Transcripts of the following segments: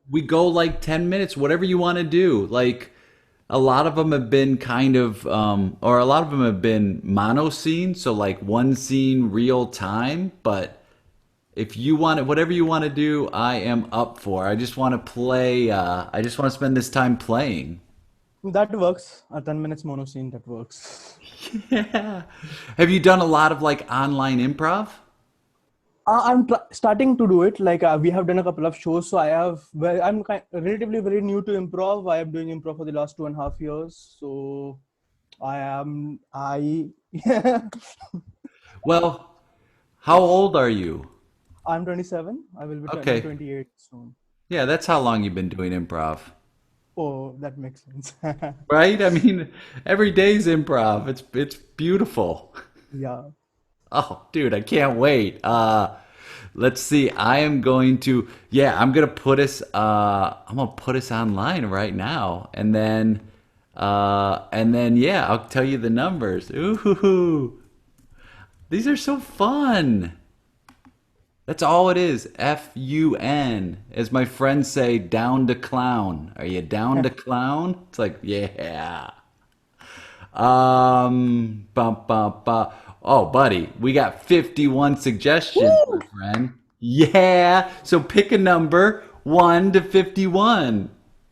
we go like 10 minutes, whatever you want to do. Like a lot of them have been kind of, or a lot of them have been mono scene. So like one scene real time. But if you want it, whatever you want to do, I am up for. I just want to play. I just want to spend this time playing. That works. A 10 minutes mono scene, that works. Yeah. Have you done a lot of like online improv? Starting to do it. Like we have done a couple of shows, so I'm relatively very new to improv. I am doing improv for the last 2.5 years. So I Well, how old are you? I'm 27. I will be turning Okay. 28 soon. Yeah, that's how long you've been doing improv. Oh, that makes sense. Right? I mean, every day's improv. It's beautiful. Yeah. Oh, dude, I can't wait. Let's see. I am going to yeah, I'm gonna put us online right now. And then yeah, I'll tell you the numbers. Ooh. These are so fun. That's all it is. FUN. As my friends say, down to clown. Are you down to clown? It's like, yeah. Bum, bum, bum. Oh, buddy, we got 51 suggestions, my Woo! friend. Yeah. So pick a number 1 to 51.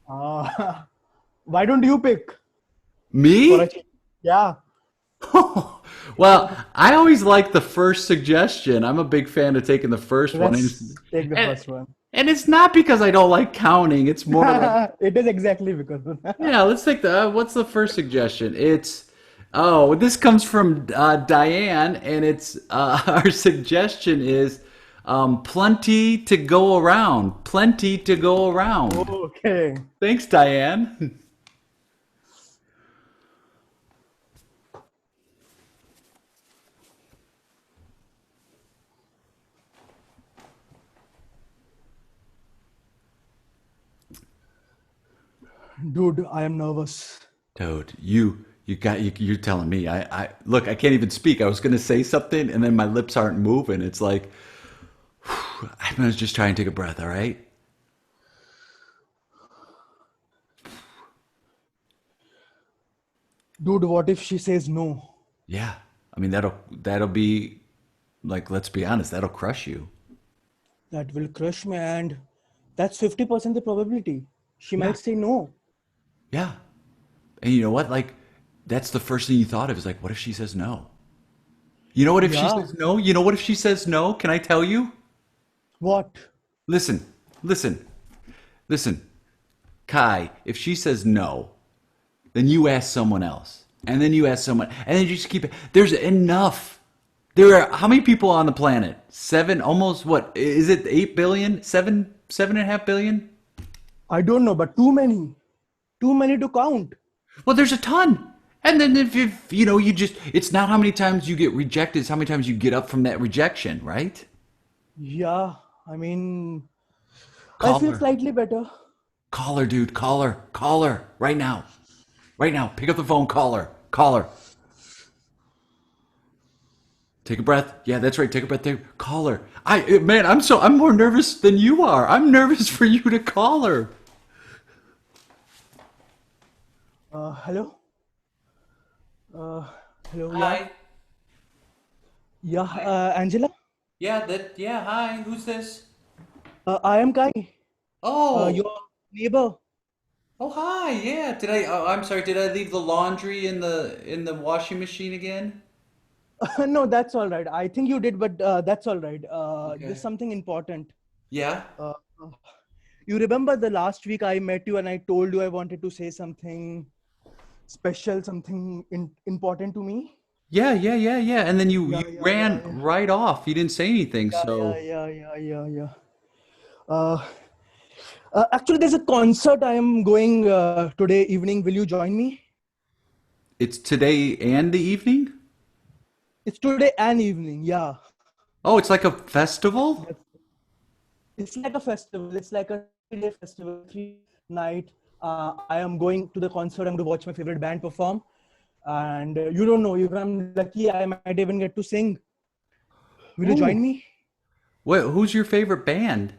Why don't you pick for a Me? change? Yeah. Well, I always like the first suggestion. I'm a big fan of taking the first one. Let's take the And, first one. and it's not because I don't like counting. It's more like, It is exactly because yeah, let's take what's the first suggestion? Oh, this comes from Diane, and our suggestion is plenty to go around. Plenty to go around. okay. Thanks, Diane. Dude, I am nervous. Dude, you're telling me. I look, I can't even speak. I was gonna say something, and then my lips aren't moving. It's like I'm gonna just try and take a breath. All right? Dude, what if she says no? Yeah. I mean that'll be like, let's be honest, that'll crush you. That will crush me, and that's 50% the probability. She Yeah. might say no. Yeah. And you know what? Like, that's the first thing you thought of is like, what if she says no? You know what if she Yeah. says no? You know what if she says no? Can I tell you? What? Listen, listen, listen. Kai, if she says no, then you ask someone else. And then you ask someone, and then you just keep it. There's enough. There are how many people on the planet? Seven, almost what? Is it 8 billion? Seven and a half billion? I don't know, but too many. Too many to count. Well, there's a ton. And then if you know, it's not how many times you get rejected, it's how many times you get up from that rejection, right? Yeah. I mean, I Call feel her. slightly better. Call her, dude. Call her. Call her. Right now. Right now. Pick up the phone. Call her. Call her. Take a breath. Yeah, that's right. Take a breath there. Call her. Man, I'm more nervous than you are. I'm nervous for you to call her. Hello? Uh, hello, yeah. Hi. Yeah, Hi. Angela? Yeah, hi. Who's this? I am Kai, Oh. your neighbor. Oh, hi. Yeah. I'm sorry. Did I leave the laundry in the washing machine again? No, that's all right. I think you did, but that's all right. There's Okay. something important. Yeah. Uh, uh, you remember the last week I met you and I told you I wanted to say something special, something important to me? Yeah. And then you Yeah, yeah, yeah, ran yeah. right off. You didn't say anything. Yeah, yeah, So yeah, yeah, yeah, yeah. Uh, actually, there's a concert I am going today evening. Will you join me? it's today and the evening? It's today and evening. Yeah. Oh, it's like a festival? That's It's like a festival. It's like a 3 day festival, 3 night. I am going to the concert. I'm going to watch my favorite band perform. And you don't know, if I'm lucky, I might even get to sing. Will you join Oh. me? Who's your favorite band?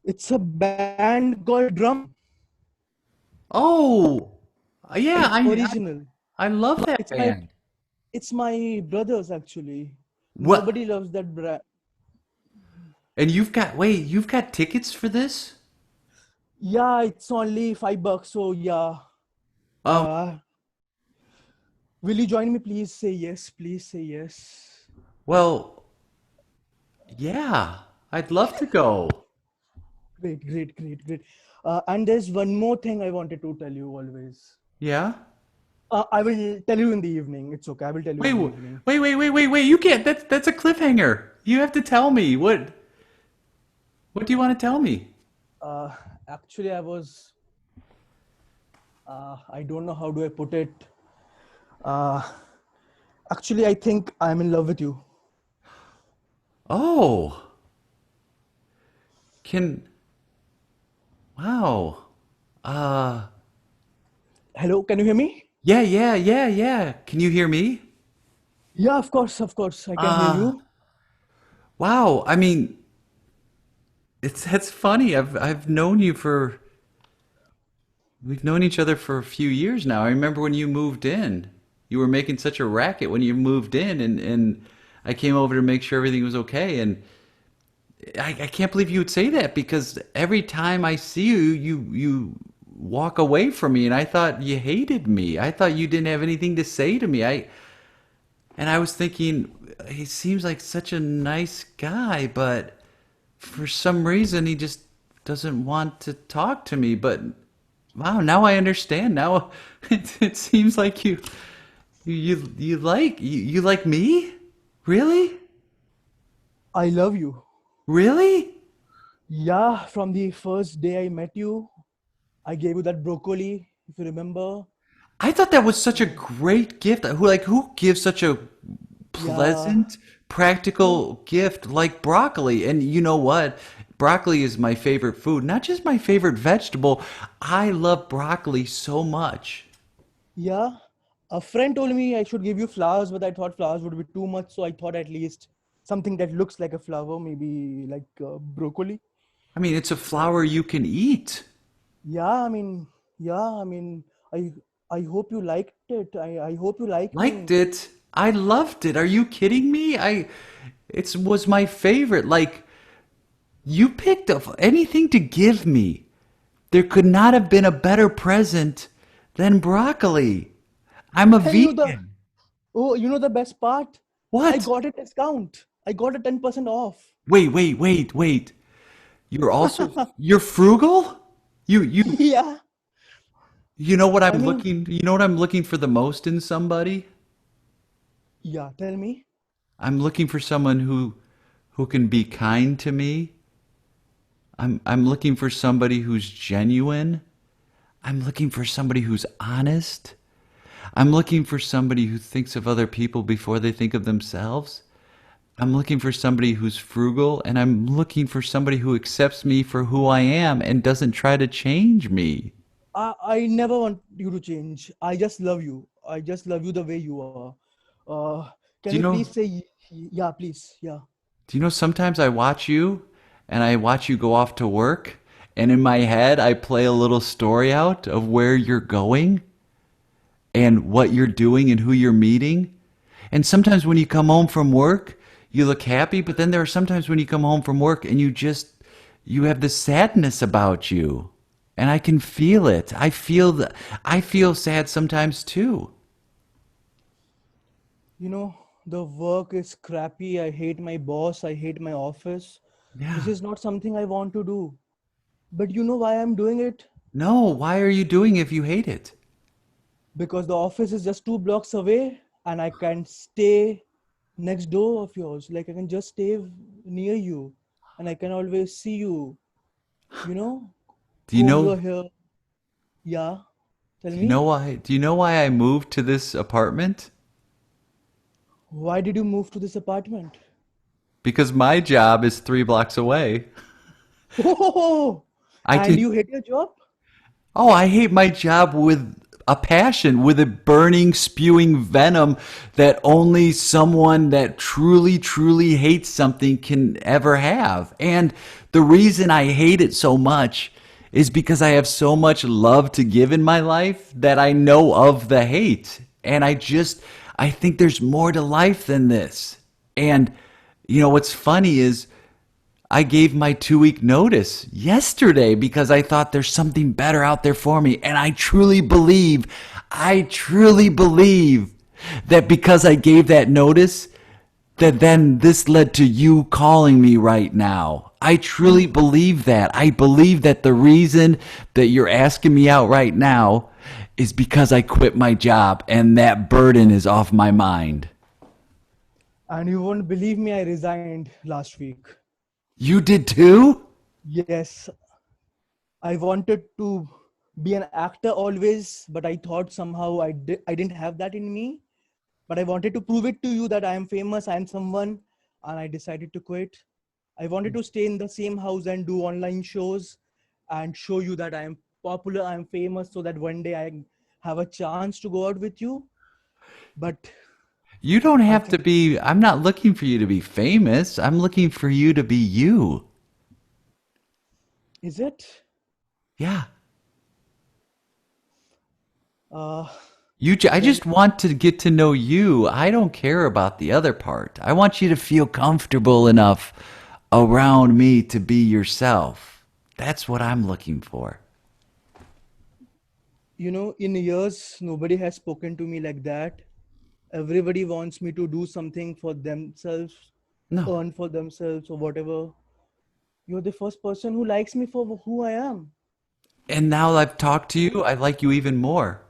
It's a band called Drum. Oh, yeah, It's original. I love that It's my band. it's my brothers actually. What? Nobody loves that brand. And you've got tickets for this? Yeah, it's only $5. So yeah. Um, Uh, will you join me? Please say yes. Please say yes. well, yeah, I'd love to go. Great, great, great, great. And there's one more thing I wanted to tell you always. Yeah? I will tell you in the evening. It's okay. I will tell you Wait, in the evening. wait. You can't. That's a cliffhanger. You have to tell me. What do you want to tell me? Uh, Actually, I don't know how do I put it. Uh, Actually, I think I'm in love with you. Oh, can wow. Uh, Hello, can you hear me? yeah. Can you hear me? Yeah, of course, I can hear Uh, you. wow. I mean, it's that's funny. I've known you for we've known each other for a few years now. I remember when you moved in. You were making such a racket when you moved in, and I came over to make sure everything was okay. And I can't believe you would say that because every time I see you, you walk away from me, and I thought you hated me. I thought you didn't have anything to say to me. I was thinking he seems like such a nice guy, but for some reason he just doesn't want to talk to me. But wow, now I understand. Now it seems like you like me? Really? I love you. Really? Yeah, from the first day I met you, I gave you that broccoli, if you remember. I thought that was such a great gift. Who gives such a Yeah, pleasant, practical gift like broccoli? And you know what? Broccoli is my favorite food, not just my favorite vegetable. I love broccoli so much. yeah. A friend told me I should give you flowers, but I thought flowers would be too much, so I thought at least something that looks like a flower, maybe like broccoli. I mean, it's a flower you can eat. Yeah, I mean, yeah, I mean, I I hope you liked it. I hope you like Liked me. it. I loved it. Are you kidding me? It was my favorite. Like you picked up anything to give me. There could not have been a better present than broccoli. I'm a And vegan. you know the best part? I What? got a discount. I got a 10% off. Wait. You're frugal? You Yeah. you know what I mean, you know what I'm looking for the most in somebody? yeah, tell me. I'm looking for someone who can be kind to me. I'm looking for somebody who's genuine. I'm looking for somebody who's honest. I'm looking for somebody who thinks of other people before they think of themselves. I'm looking for somebody who's frugal, and I'm looking for somebody who accepts me for who I am and doesn't try to change me. I never want you to change. I just love you. I just love you the way you are. Can Do you you please know say, yeah, please? Yeah. sometimes I watch you and I watch you go off to work, and in my head I play a little story out of where you're going and what you're doing and who you're meeting. And sometimes when you come home from work, you look happy, but then there are sometimes when you come home from work and you have this sadness about you. And I can feel it. I feel sad sometimes too. You know, the work is crappy. I hate my boss. I hate my office. This Yeah. is not something I want to do. But you know why I'm doing it? No, why are you doing it if you hate it? Because the office is just 2 blocks away and I can stay next door of yours. Like I can just stay near you and I can always see you, you know, Do you home know you're here. Yeah, tell do you know me, why I moved to this apartment? why did you move to this apartment? Because my job is 3 blocks away. Oh, I and can you hate your job? Oh, I hate my job with a passion, with a burning, spewing venom that only someone that truly, truly hates something can ever have. And the reason I hate it so much is because I have so much love to give in my life that I know of the hate. And I think there's more to life than this. And, what's funny is I gave my 2 week notice yesterday because I thought there's something better out there for me. And I truly believe that because I gave that notice, that then this led to you calling me right now. I truly believe that. I believe that the reason that you're asking me out right now is because I quit my job and that burden is off my mind. And you won't believe me, I resigned last week. You did too? Yes, I wanted to be an actor always, but I thought somehow I didn't have that in me. But I wanted to prove it to you that I am famous, I am someone, and I decided to quit. I wanted to stay in the same house and do online shows and show you that I am popular, I am famous, so that one day I have a chance to go out with you. But You don't I have to think, be, I'm not looking for you to be famous. I'm looking for you to be you. is it? Yeah. Uh, I well, just want to get to know you. I don't care about the other part. I want you to feel comfortable enough around me to be yourself. That's what I'm looking for. in years, nobody has spoken to me like that. Everybody wants me to do something for themselves, No. earn for themselves or whatever. You're the first person who likes me for who I am. And now I've talked to you, I like you even more.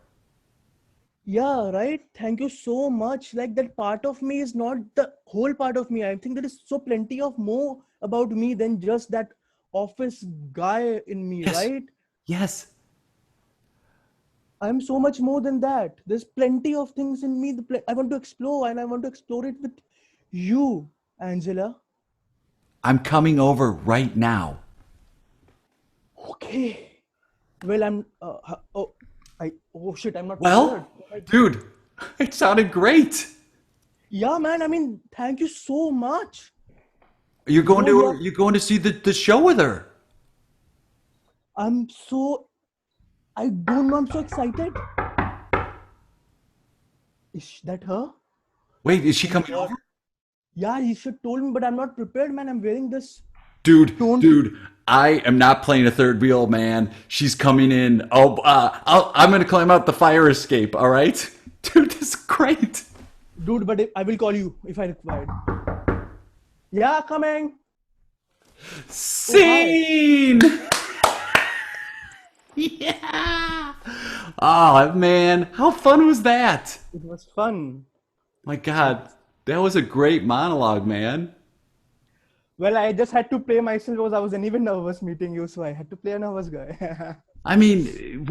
Yeah, right. Thank you so much. Like that part of me is not the whole part of me. I think there is so plenty of more about me than just that office guy in me, Yes. right? Yes. I'm so much more than that. There's plenty of things in me. I want to explore and I want to explore it with you, Angela. I'm coming over right now. Okay. Well, oh shit, I'm not prepared. Well, dude, it sounded great. Yeah, man. I mean, thank you so much. You You're going to see the show with her. I'm so, I don't know. I'm so excited. Is that her? Wait, is she Oh my coming God. over? Yeah, you should told me, but I'm not prepared, man. I'm wearing this tone. Dude, I am not playing a third wheel, man. She's coming in. Oh, I'm going to climb out the fire escape, all right? Dude, this is great. Dude, but I will call you if I required. Yeah, coming. Oh, hi. Scene! Yeah! Oh, man. How fun was that? It was fun. My God, that was a great monologue, man. Well, I just had to play myself because I was anyway nervous meeting you, so I had to play a nervous guy. I mean,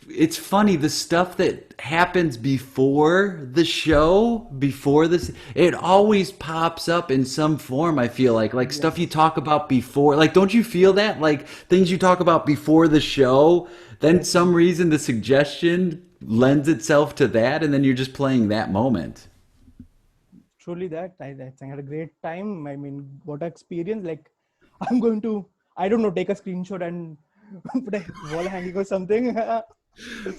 it's funny, the stuff that happens before the show, before this, it always pops up in some form, I feel like stuff you Yes. talk about before. Like, don't you feel that? Like, things you talk about before the show, then some reason the suggestion lends itself to that, and then you're just playing that moment. Truly that. I had a great time. I mean, what an experience. Like, I'm going to, I don't know, take a screenshot and put a wall hanging or something.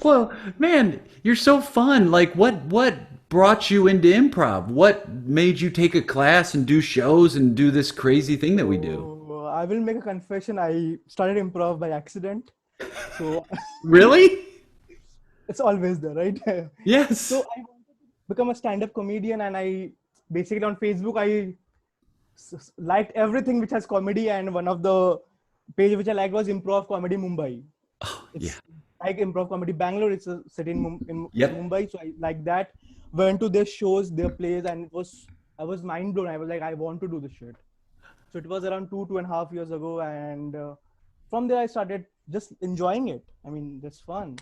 Well, man, you're so fun. Like, what brought you into improv? What made you take a class and do shows and do this crazy thing that we do? So I will make a confession. I started improv by accident. So Really? it's always there, right? So Yes. I wanted to become a stand-up comedian, and I basically on Facebook I liked everything which has comedy, and one of the page which I liked was Improv Comedy Mumbai. Yeah. It's like Improv Comedy Bangalore. It's a city in Yep. Mumbai, so I like that. Went to their shows, their plays, and I was mind blown. I was like, I want to do this shit. So it was around 2.5 years ago, and from there I started just enjoying it. I mean, that's fun.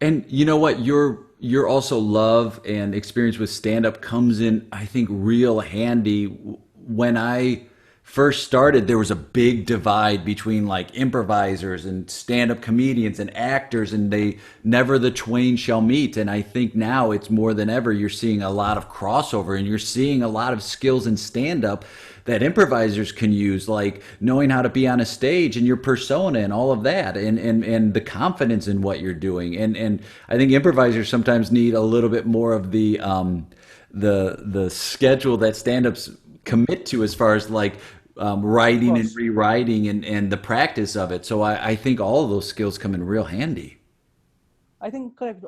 And you know what? Your also love and experience with stand up comes in, I think, real handy when I first started, there was a big divide between like improvisers and stand-up comedians and actors, and they never the twain shall meet. And I think now it's more than ever, you're seeing a lot of crossover, and you're seeing a lot of skills in stand-up that improvisers can use, like knowing how to be on a stage and your persona and all of that, and the confidence in what you're doing. And I think improvisers sometimes need a little bit more of the schedule that stand-ups commit to, as far as like Of writing and course. rewriting and the practice of it. So I think all of those skills come in real handy. I think correct.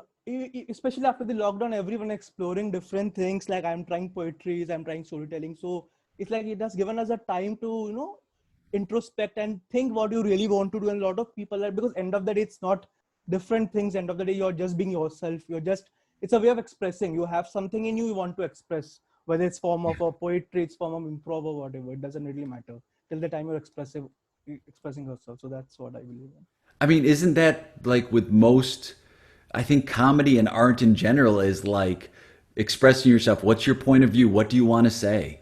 Especially after the lockdown, everyone exploring different things. Like I'm trying poetry, I'm trying storytelling. So it's like it has given us a time to, introspect and think what you really want to do. And a lot of people are, because end of the day, it's not different things. End of the day, you're just being yourself. It's a way of expressing. You have something in you want to express, whether it's form of a poetry, it's form of improv or whatever. It doesn't really matter till the time you're expressing yourself. So that's what I believe in. I mean, isn't that like with most, I think comedy and art in general is like expressing yourself. What's your point of view? What do you want to say?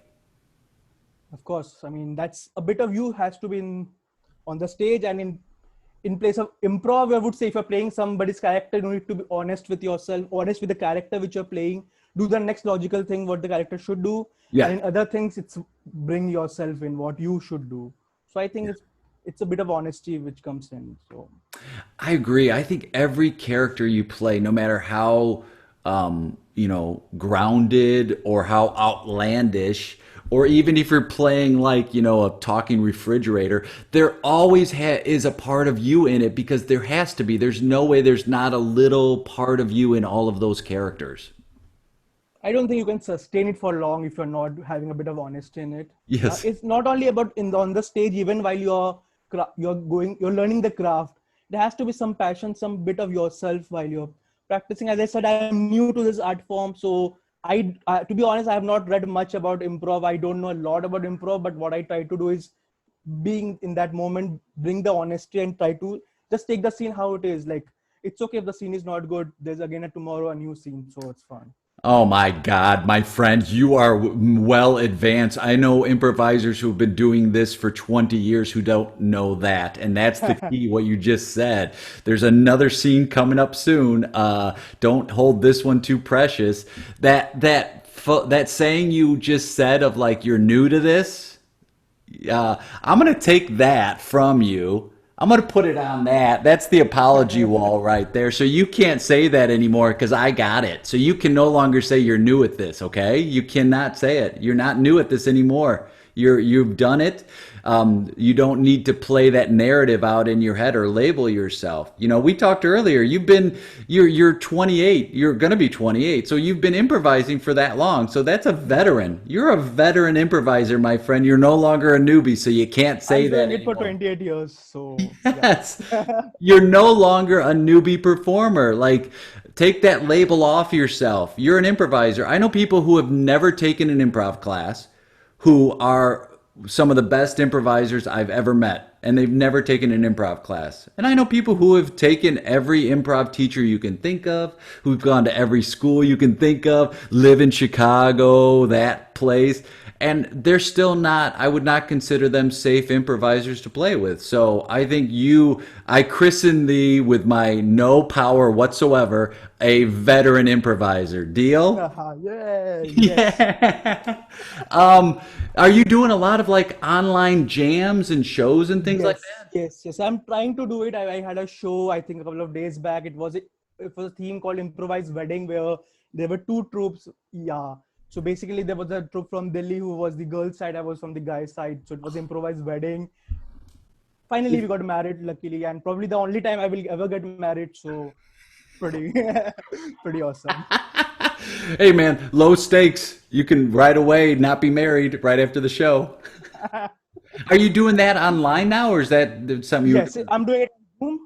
Of course, I mean that's a bit of you has to be on the stage, and in place of improv, I would say if you're playing somebody's character, you need to be honest with yourself, honest with the character which you're playing. Do the next logical thing what the character should do, and Yeah. in other things, it's bring yourself in what you should do. So I think it's a bit of honesty which comes in. So I agree. I think every character you play, no matter how grounded or how outlandish, or even if you're playing like a talking refrigerator, there always is a part of you in it, because there has to be. There's no way there's not a little part of you in all of those characters. I don't think you can sustain it for long if you're not having a bit of honesty in it. Yes. It's not only about on the stage, even while you're learning the craft. There has to be some passion, some bit of yourself while you're practicing. As I said, I'm new to this art form, so to be honest, I have not read much about improv. I don't know a lot about improv, but what I try to do is being in that moment, bring the honesty and try to just take the scene how it is. Like it's okay if the scene is not good. There's again a tomorrow a new scene, so it's fun. Oh my God, my friend, you are well advanced. I know improvisers who've been doing this for 20 years who don't know that. And that's the key, what you just said. There's another scene coming up soon. Don't hold this one too precious. That saying you just said of like, you're new to this, I'm going to take that from you. I'm going to put it on that. That's the apology wall right there. So you can't say that anymore because I got it. So you can no longer say you're new at this, okay? You cannot say it. You're not new at this anymore. You've done it. You don't need to play that narrative out in your head or label yourself. We talked earlier. You're 28. You're gonna be 28. So you've been improvising for that long. So that's a veteran. You're a veteran improviser, my friend. You're no longer a newbie. So you can't say I'm that doing it for anymore. 28 years, so yeah. Yes. You're no longer a newbie performer. Like, take that label off yourself. You're an improviser. I know people who have never taken an improv class who are some of the best improvisers I've ever met, and they've never taken an improv class. And I know people who have taken every improv teacher you can think of, who've gone to every school you can think of, live in Chicago, that place, and they're still not, I would not consider them safe improvisers to play with. So I think I christen thee with my no power whatsoever, a veteran improviser. Deal? Yeah, yes. Yeah. Are you doing a lot of like online jams and shows and things like Yes, that? yes, yes. I'm trying to do it. I had a show, I think a couple of days back. It was a theme called Improvised Wedding where there were two troops. Yeah. So basically there was a troop from Delhi who was the girl side, I was from the guy side. So it was improvised wedding. Finally we got married luckily, and probably the only time I will ever get married. So pretty pretty awesome. Hey man, low stakes. You can right away not be married right after the show. Are you doing that online now, or is that something you were Yes, doing? I'm doing it at home.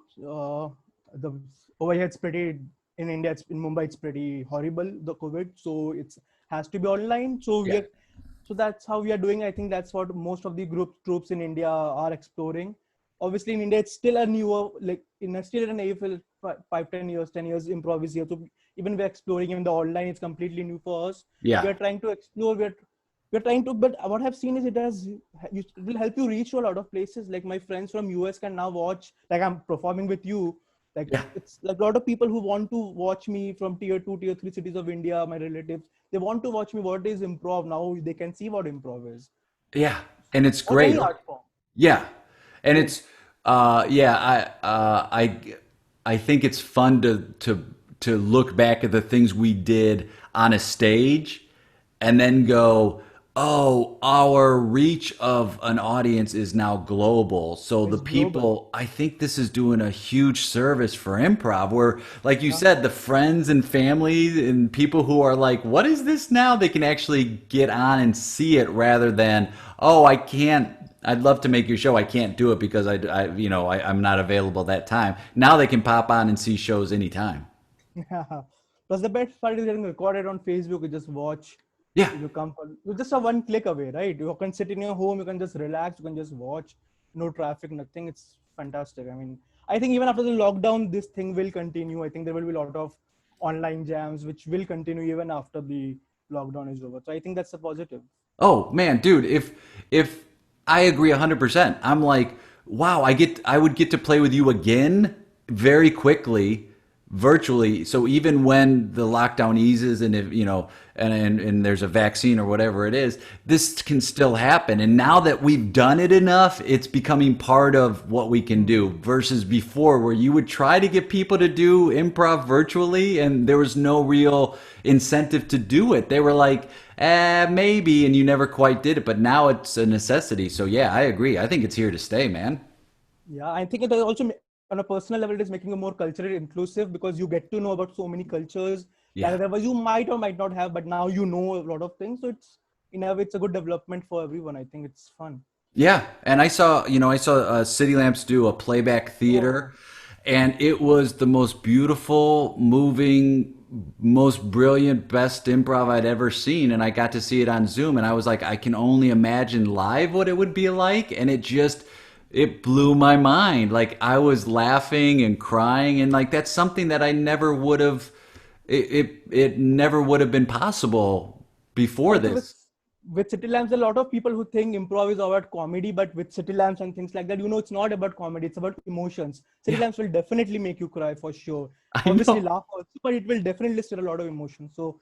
The over here it's pretty in India. In Mumbai, it's pretty horrible. The COVID, so it's has to be online. Yeah. So that's how we are doing. I think that's what most of the troops in India are exploring. Obviously, in India, it's still a newer still an AFL 5, 10 years, 10 years improv is here. So even we're exploring even the online. It's completely new for us. We Yeah. are trying to explore. we're trying to, but what I've seen is it will help you reach to a lot of places. Like my friends from US can now watch, like I'm performing with you. Like Yeah. it's like a lot of people who want to watch me from tier two, tier three cities of India, my relatives, they want to watch me. What is improv? Now they can see what improv is, Yeah. And it's or great. any art form. Yeah, and it's yeah, I think it's fun to look back at the things we did on a stage and then go, oh, our reach of an audience is now global. So the It's global. people, I think this is doing a huge service for improv where, like you Yeah. said, the friends and family and people who are like, what is this now? They can actually get on and see it rather than, oh, I can't. I'd love to make your show. I can't do it because I'm not available that time. Now they can pop on and see shows anytime. Yeah. Plus the best part is getting recorded on Facebook. You just watch. Yeah. You come from, you just a one click away, right? You can sit in your home. You can just relax. You can just watch. No traffic, nothing. It's fantastic. I mean, I think even after the lockdown, this thing will continue. I think there will be a lot of online jams which will continue even after the lockdown is over. So I think that's a positive. Oh man, dude, if I agree 100%. I'm like, wow, I would get to play with you again very quickly virtually. So even when the lockdown eases and if, and there's a vaccine or whatever it is, this can still happen. And now that we've done it enough, it's becoming part of what we can do versus before where you would try to get people to do improv virtually and there was no real incentive to do it. They were like, maybe, and you never quite did it, but now it's a necessity. So yeah, I agree. I think it's here to stay, man. Yeah, I think it is also on a personal level, it is making it more culturally inclusive because you get to know about so many cultures that Yeah. otherwise you might or might not have, but now you know a lot of things. So it's in a way, it's a good development for everyone. I think it's fun. Yeah, and I saw City Lamps do a playback theater, Oh, and it was the most beautiful, moving, most brilliant, best improv I'd ever seen. And I got to see it on Zoom, and I was like, I can only imagine live what it would be like, and it blew my mind. Like I was laughing and crying, and like that's something that I never would have. It never would have been possible before I think this. with City Lamps, a lot of people who think improv is about comedy, but with City Lamps and things like that, it's not about comedy. It's about emotions. City Yeah, Lamps will definitely make you cry for sure. I Obviously, know. laugh also, but it will definitely stir a lot of emotion. So,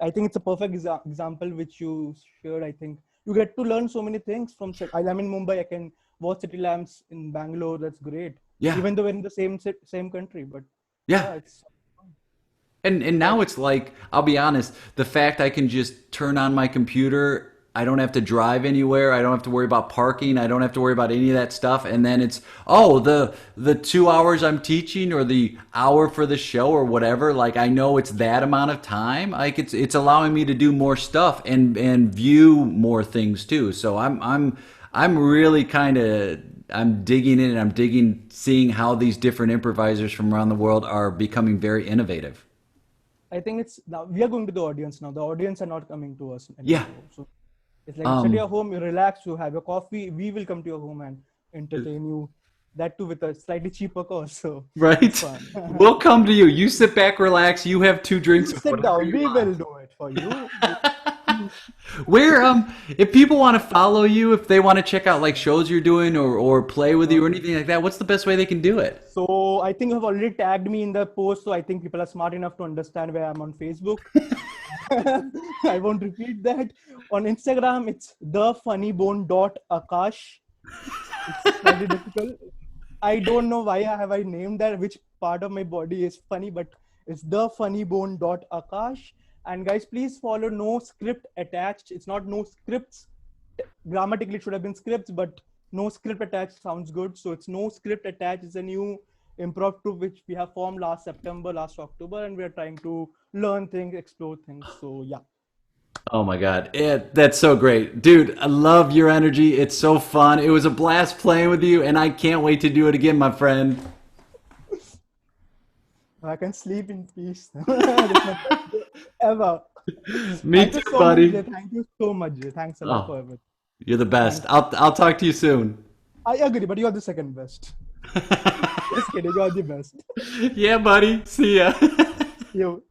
I think it's a perfect example which you shared. I think you get to learn so many things from. I'm in Mumbai. I can watch City Lamps in Bangalore. That's great. Yeah, Even though we're in the same country, but yeah. yeah, it's And now it's like, I'll be honest, the fact I can just turn on my computer, I don't have to drive anywhere, I don't have to worry about parking, I don't have to worry about any of that stuff, and then it's, oh, the 2 hours I'm teaching or the hour for the show or whatever, like I know it's that amount of time. Like it's allowing me to do more stuff and view more things too. So I'm really kind of I'm digging in and I'm digging seeing how these different improvisers from around the world are becoming very innovative. I think it's now we are going to the audience now. The audience are not coming to us Yeah. anymore. So it's like you sit at Um, your home, you relax, you have your coffee. We will come to your home and entertain you. That too with a slightly cheaper cost. So it's right? fun. We'll come to you. You sit back, relax. You have two drinks You of sit whatever down. you We want. will do it for you. Where if people want to follow you, if they want to check out like shows you're doing or play with you or Okay. anything like that, what's the best way they can do it? So I think you have already tagged me in the post. So I think people are smart enough to understand where I'm on Facebook. I won't repeat that. On Instagram, it's thefunnybone.akash. It's slightly difficult. I don't know why I named that, which part of my body is funny, but it's thefunnybone.akash. And guys, please follow no script attached. It's not no scripts. Grammatically, it should have been scripts, but no script attached sounds good. So it's no script attached. It's a new improv troupe which we have formed last September, last October, and we're trying to learn things, explore things. So yeah. Oh my God. That's so great. Dude, I love your energy. It's so fun. It was a blast playing with you, and I can't wait to do it again, my friend. I can sleep in peace. That's my best day ever. Me Thank you too, so much, buddy. Jay. Thank you so much, Jay. Thanks a lot Oh, for everything. you're the best. Thanks. I'll talk to you soon. I agree, but you're the second best. Just kidding. You're the best. Yeah, buddy. See ya. You.